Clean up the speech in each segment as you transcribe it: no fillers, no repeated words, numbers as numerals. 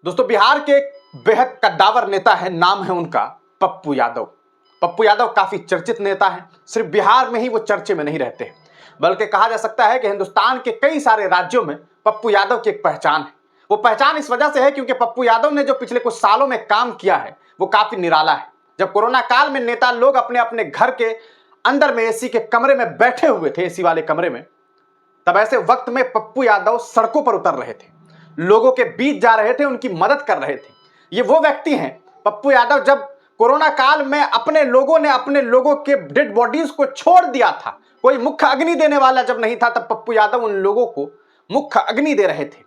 दोस्तों, बिहार के एक बेहद कद्दावर नेता है, नाम है उनका पप्पू यादव। पप्पू यादव काफी चर्चित नेता है। सिर्फ बिहार में ही वो चर्चे में नहीं रहते हैं, बल्कि कहा जा सकता है कि हिंदुस्तान के कई सारे राज्यों में पप्पू यादव की एक पहचान है। वो पहचान इस वजह से है क्योंकि पप्पू यादव ने जो पिछले कुछ सालों में काम किया है वो काफी निराला है। जब कोरोना काल में नेता लोग अपने अपने घर के अंदर में एसी के कमरे में बैठे हुए थे, एसी वाले कमरे में, तब ऐसे वक्त में पप्पू यादव सड़कों पर उतर रहे थे, लोगों के बीच जा रहे थे, उनकी मदद कर रहे थे। ये वो व्यक्ति हैं पप्पू यादव। जब कोरोना काल में अपने लोगों के डेड बॉडीज को छोड़ दिया था, कोई मुख्य अग्नि देने वाला जब नहीं था, तब पप्पू यादव उन लोगों को मुख्य अग्नि दे रहे थे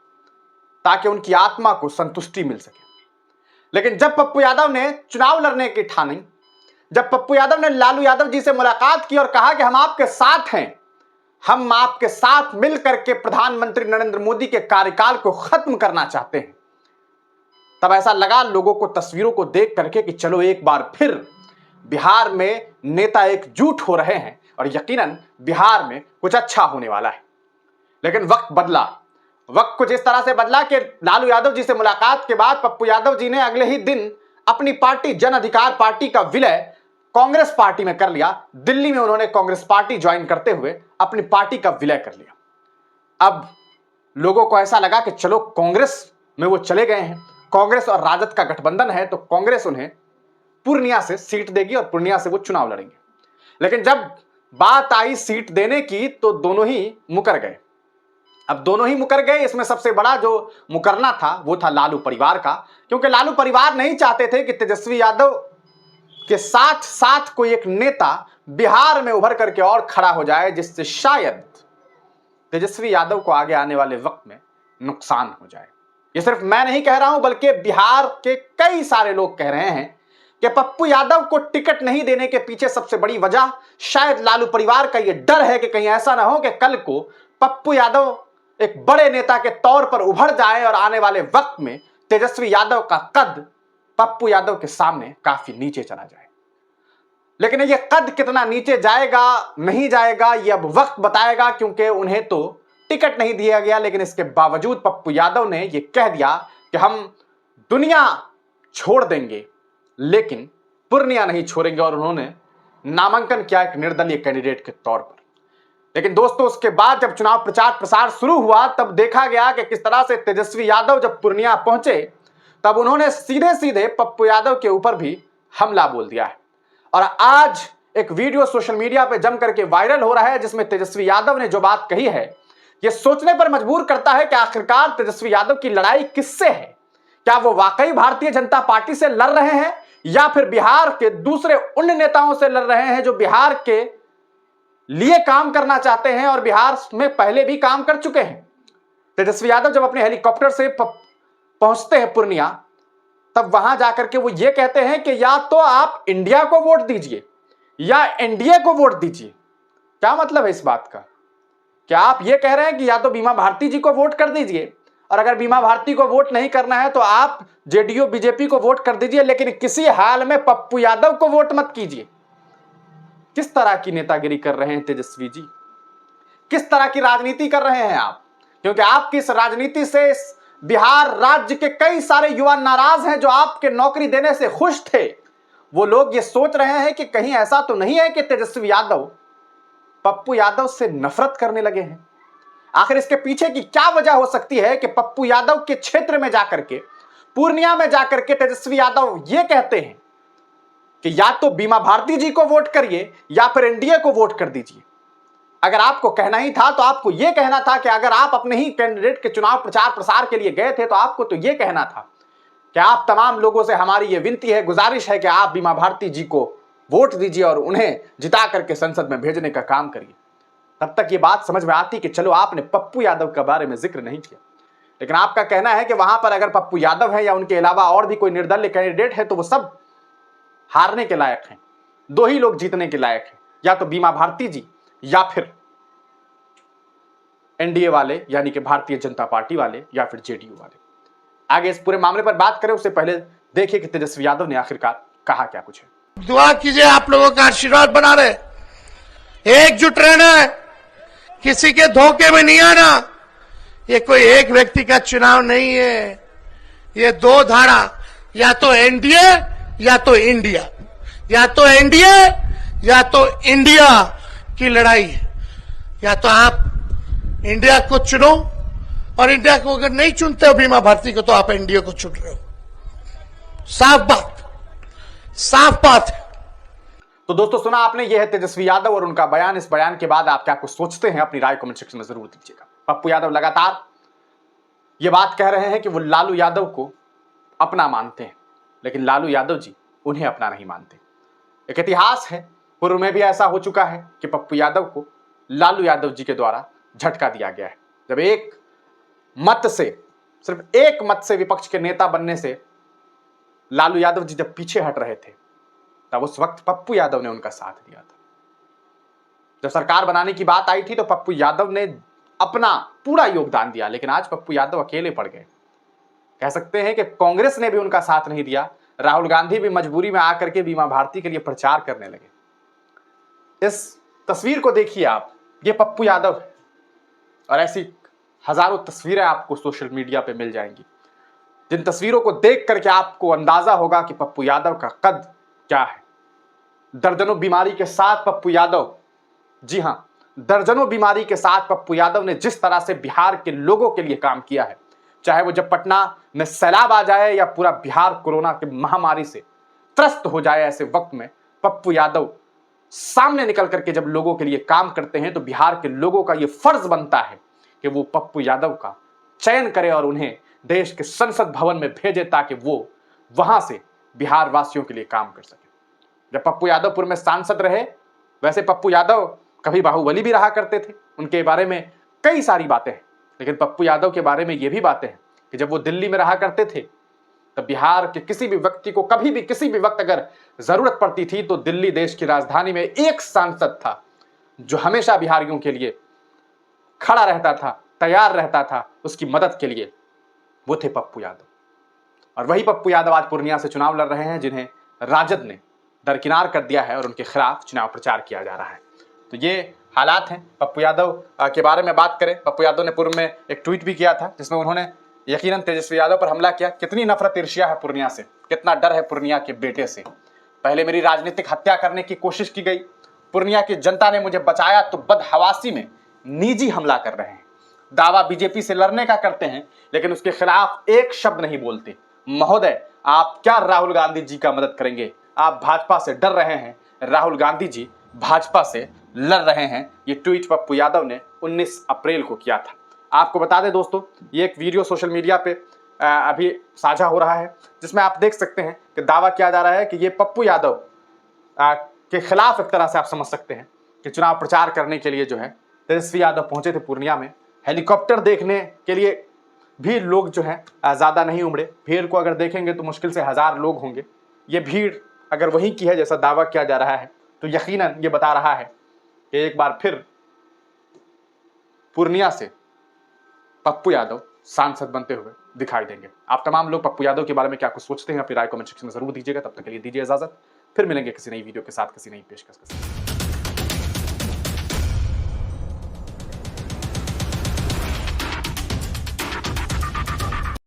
ताकि उनकी आत्मा को संतुष्टि मिल सके। लेकिन जब पप्पू यादव ने चुनाव लड़ने की ठानी, जब पप्पू यादव ने लालू यादव जी से मुलाकात की और कहा कि हम आपके साथ हैं, हम आपके साथ मिलकर के प्रधानमंत्री नरेंद्र मोदी के कार्यकाल को खत्म करना चाहते हैं, तब ऐसा लगा लोगों को, तस्वीरों को देख करके, कि चलो एक बार फिर बिहार में नेता एकजुट हो रहे हैं और यकीनन बिहार में कुछ अच्छा होने वाला है। लेकिन वक्त बदला। वक्त कुछ इस तरह से बदला कि लालू यादव जी से मुलाकात के बाद पप्पू यादव जी ने अगले ही दिन अपनी पार्टी जन अधिकार पार्टी का विलय कांग्रेस पार्टी में कर लिया। दिल्ली में उन्होंने कांग्रेस पार्टी ज्वाइन करते हुए अपनी पार्टी का विलय कर लिया। अब लोगों को ऐसा लगा कि चलो कांग्रेस में वो चले गए हैं, कांग्रेस और राजद का गठबंधन है, तो कांग्रेस उन्हें पूर्णिया से सीट देगी और पूर्णिया से वो चुनाव लड़ेंगे। लेकिन जब बात आई सीट देने की तो दोनों ही मुकर गए। अब दोनों ही मुकर गए। इसमें सबसे बड़ा जो मुकरना था वो था लालू परिवार का, क्योंकि लालू परिवार नहीं चाहते थे कि तेजस्वी यादव के साथ साथ कोई एक नेता बिहार में उभर करके और खड़ा हो जाए, जिससे शायद तेजस्वी यादव को आगे आने वाले वक्त में नुकसान हो जाए। ये सिर्फ मैं नहीं कह रहा हूं, बल्कि बिहार के कई सारे लोग कह रहे हैं कि पप्पू यादव को टिकट नहीं देने के पीछे सबसे बड़ी वजह शायद लालू परिवार का यह डर है कि कहीं ऐसा ना हो कि कल को पप्पू यादव एक बड़े नेता के तौर पर उभर जाए और आने वाले वक्त में तेजस्वी यादव का कद पप्पू यादव के सामने काफी नीचे चला जाए। लेकिन ये कद कितना नीचे जाएगा नहीं जाएगा ये अब वक्त बताएगा, क्योंकि उन्हें तो टिकट नहीं दिया गया। लेकिन इसके बावजूद पप्पू यादव ने यह कह दिया कि हम दुनिया छोड़ देंगे लेकिन पूर्णिया नहीं छोड़ेंगे, और उन्होंने नामांकन किया एक निर्दलीय कैंडिडेट के तौर पर। लेकिन दोस्तों, उसके बाद जब चुनाव प्रचार प्रसार शुरू हुआ तब देखा गया कि किस तरह से तेजस्वी यादव जब पूर्णिया पहुंचे तब उन्होंने सीधे सीधे पप्पू यादव के ऊपर भी हमला बोल दिया है। और आज एक वीडियो सोशल मीडिया पे जम करके वायरल हो रहा है जिसमें तेजस्वी यादव ने जो बात कही है यह सोचने पर मजबूर करता है कि आखिरकार तेजस्वी यादव की लड़ाई किससे है। क्या वो वाकई भारतीय जनता पार्टी से लड़ रहे हैं या फिर बिहार के दूसरे उन नेताओं से लड़ रहे हैं जो बिहार के लिए काम करना चाहते हैं और बिहार में पहले भी काम कर चुके हैं। तेजस्वी यादव जब अपने हेलीकॉप्टर से पहुंचते हैं पूर्णिया, तब वहां जाकर के वो ये कहते हैं कि या तो आप इंडिया को वोट दीजिए या एनडीए को वोट दीजिए। क्या मतलब है इस बात का? क्या आप ये कह रहे हैं कि या तो बीमा भारती जी को वोट कर दीजिए, और अगर बीमा भारती को वोट नहीं करना है तो आप जेडीयू बीजेपी को वोट कर दीजिए, लेकिन किसी हाल में पप्पू यादव को वोट मत कीजिए? किस तरह की नेतागिरी कर रहे हैं तेजस्वी जी? किस तरह की राजनीति कर रहे हैं आप? क्योंकि आपकी इस राजनीति से इस बिहार राज्य के कई सारे युवा नाराज हैं जो आपके नौकरी देने से खुश थे। वो लोग ये सोच रहे हैं कि कहीं ऐसा तो नहीं है कि तेजस्वी यादव पप्पू यादव से नफरत करने लगे हैं। आखिर इसके पीछे की क्या वजह हो सकती है कि पप्पू यादव के क्षेत्र में जाकर के, पूर्णिया में जाकर के तेजस्वी यादव ये कहते हैं कि या तो बीमा भारती जी को वोट करिए या फिर एनडीए को वोट कर दीजिए। अगर आपको कहना ही था तो आपको यह कहना था कि अगर आप अपने ही कैंडिडेट के चुनाव प्रचार प्रसार के लिए गए थे तो आपको तो यह कहना था कि आप तमाम लोगों से हमारी यह विनती है, गुजारिश है कि आप बीमा भारती जी को वोट दीजिए और उन्हें जिता करके संसद में भेजने का काम करिए। तब तक ये बात समझ में आती कि चलो आपने पप्पू यादव के बारे में जिक्र नहीं किया। लेकिन आपका कहना है कि वहां पर अगर पप्पू यादव है या उनके अलावा और भी कोई निर्दलीय कैंडिडेट है तो वो सब हारने के लायक हैं। दो ही लोग जीतने के लायक हैं, या तो बीमा भारती जी या फिर एनडीए वाले यानी कि भारतीय जनता पार्टी वाले या फिर जेडीयू वाले। आगे इस पूरे मामले पर बात करें उससे पहले देखिए कि तेजस्वी यादव ने आखिरकार कहा क्या कुछ है। दुआ कीजिए, आप लोगों का आशीर्वाद बना रहे, एकजुट रहना है, किसी के धोखे में नहीं आना। ये कोई एक व्यक्ति का चुनाव नहीं है, ये दो धारा, या तो एनडीए या तो इंडिया, या तो एनडीए या तो इंडिया की लड़ाई है। या तो आप इंडिया को चुनो, और इंडिया को अगर नहीं चुनते हो बीमा भारती को, तो आप एनडीए को चुन रहे हो। साफ बात, साफ बात है। तो दोस्तों सुना आपने, यह है तेजस्वी यादव और उनका बयान। इस बयान के बाद आप क्या कुछ सोचते हैं, अपनी राय कमेंट सेक्शन में जरूर दीजिएगा। पप्पू यादव लगातार यह बात कह रहे हैं कि वो लालू यादव को अपना मानते हैं, लेकिन लालू यादव जी उन्हें अपना नहीं मानते। एक इतिहास है, पूर्व में भी ऐसा हो चुका है कि पप्पू यादव को लालू यादव जी के द्वारा झटका दिया गया है। जब एक मत से, सिर्फ एक मत से विपक्ष के नेता बनने से लालू यादव जी जब पीछे हट रहे थे, तब उस वक्त पप्पू यादव ने उनका साथ दिया था। जब सरकार बनाने की बात आई थी तो पप्पू यादव ने अपना पूरा योगदान दिया, लेकिन आज पप्पू यादव अकेले पड़ गए। कह सकते हैं कि कांग्रेस ने भी उनका साथ नहीं दिया। राहुल गांधी भी मजबूरी में आकर के बीमा भारती के लिए प्रचार करने लगे। इस तस्वीर को देखिए आप, ये पप्पू यादव है, और ऐसी हजारों तस्वीरें आपको सोशल मीडिया पे मिल जाएंगी, जिन तस्वीरों को देख करके आपको अंदाजा होगा कि पप्पू यादव का कद क्या है। दर्जनों बीमारी के साथ पप्पू यादव, जी हां, दर्जनों बीमारी के साथ पप्पू यादव ने जिस तरह से बिहार के लोगों के लिए काम किया है, चाहे वो जब पटना में सैलाब आ जाए या पूरा बिहार कोरोना की महामारी से त्रस्त हो जाए, ऐसे वक्त में पप्पू यादव सामने निकल करके जब लोगों के लिए काम करते हैं, तो बिहार के लोगों का यह फर्ज बनता है कि वो पप्पू यादव का चयन करे और उन्हें देश के संसद भवन में भेजे, ताकि वो वहां से बिहार वासियों के लिए काम कर सके। जब पप्पू यादवपुर में सांसद रहे, वैसे पप्पू यादव कभी बाहुबली भी रहा करते थे, उनके बारे में कई सारी बातें हैं, लेकिन पप्पू यादव के बारे में ये भी बातें हैं कि जब वो दिल्ली में रहा करते थे, तब बिहार के किसी भी व्यक्ति को कभी भी किसी भी वक्त अगर जरूरत पड़ती थी, तो दिल्ली देश की राजधानी में एक सांसद था जो हमेशा बिहारियों के लिए खड़ा रहता था, तैयार रहता था उसकी मदद के लिए। वो थे पप्पू यादव। और वही पप्पू यादव आज पूर्णिया से चुनाव लड़ रहे हैं, जिन्हें राजद ने दरकिनार कर दिया है और उनके खिलाफ चुनाव प्रचार किया जा रहा है। तो ये हालात हैं। पप्पू यादव के बारे में बात करें, पप्पू यादव ने पूर्व में एक ट्वीट भी किया था, जिसमें उन्होंने यकीनन तेजस्वी यादव पर हमला किया। कितनी नफरत ईर्ष्या है पूर्णिया से, कितना डर है पूर्णिया के बेटे से। पहले मेरी राजनीतिक हत्या करने की कोशिश की गई, पूर्णिया की जनता ने मुझे बचाया, तो बदहवासी में निजी हमला कर रहे हैं। दावा बीजेपी से लड़ने का करते हैं, लेकिन उसके खिलाफ एक शब्द नहीं बोलते। महोदय, आप क्या राहुल गांधी जी का मदद करेंगे? आप भाजपा से डर रहे हैं, राहुल गांधी जी भाजपा से लड़ रहे हैं। ये ट्वीट पप्पू यादव ने 19 अप्रैल को किया था। आपको बता दें दोस्तों, ये एक वीडियो सोशल मीडिया पे अभी साझा हो रहा है, जिसमें आप देख सकते हैं कि दावा किया जा रहा है कि ये पप्पू यादव के खिलाफ एक तरह से आप समझ सकते हैं कि चुनाव प्रचार करने के लिए जो है तेजस्वी यादव पहुंचे थे पूर्णिया में। हेलीकॉप्टर देखने के लिए भी लोग जो है ज्यादा नहीं उमड़े। भीड़ को अगर देखेंगे तो मुश्किल से 1000 लोग होंगे। ये भीड़ अगर वहीं की है जैसा दावा किया जा रहा है, तो यकीनन ये बता रहा है कि एक बार फिर पूर्णिया से पप्पू यादव सांसद बनते हुए दिखाई देंगे। आप तमाम लोग पप्पू यादव के बारे में क्या कुछ सोचते हैं, अपनी राय कमेंट सेक्शन में जरूर दीजिएगा। तब तक के लिए दीजिए इजाजत, फिर मिलेंगे किसी नई वीडियो के साथ, किसी नई पेशकश के साथ।